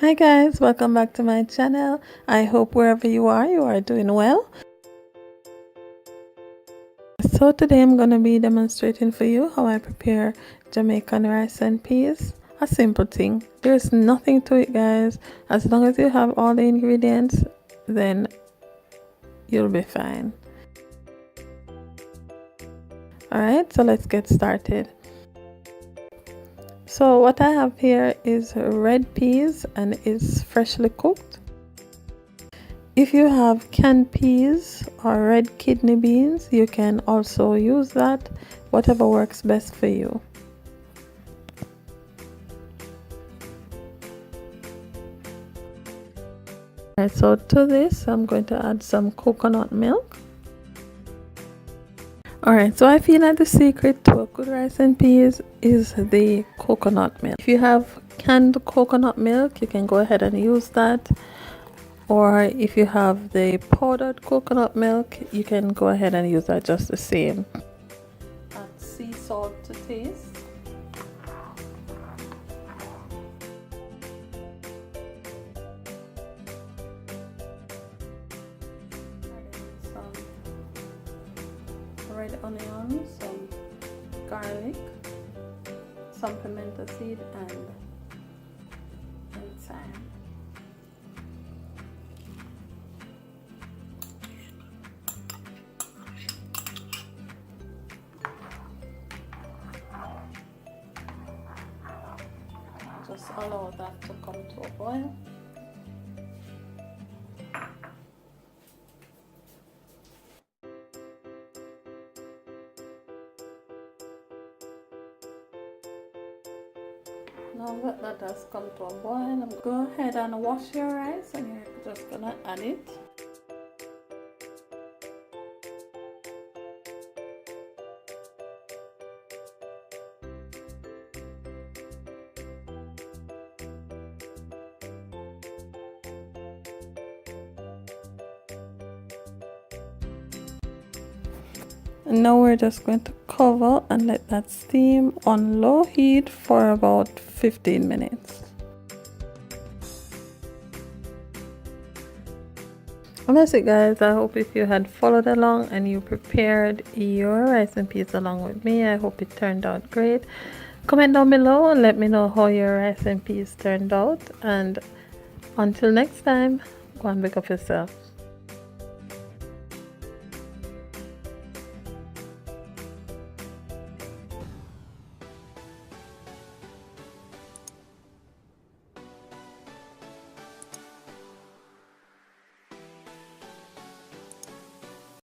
Hi guys, welcome back to my channel. I hope wherever you are doing well. So today I'm going to be demonstrating for you how I prepare Jamaican rice and peas. A simple thing. There's nothing to it, guys. As long as you have all the ingredients, then you'll be fine. Alright, so let's get started. So what I have here is red peas and it's freshly cooked. If you have canned peas or red kidney beans, you can also use that, whatever works best for you. Alright, so to this I'm going to add some coconut milk. Alright, so I feel like the secret to a good rice and peas is the coconut milk. If you have canned coconut milk, you can go ahead and use that. Or if you have the powdered coconut milk, you can go ahead and use that just the same. Add sea salt to taste. Red onion, some garlic, some pimento seed, and thyme. Just allow that to come to a boil. Now that has come to a boil, go ahead and wash your rice and you're just gonna add it. And now we're just going to cover and let that steam on low heat for about 15 minutes. And that's it, guys. I hope if you had followed along and you prepared your rice and peas along with me, I hope it turned out great. Comment down below and let me know how your rice and peas turned out. And until next time, go and pick up yourself.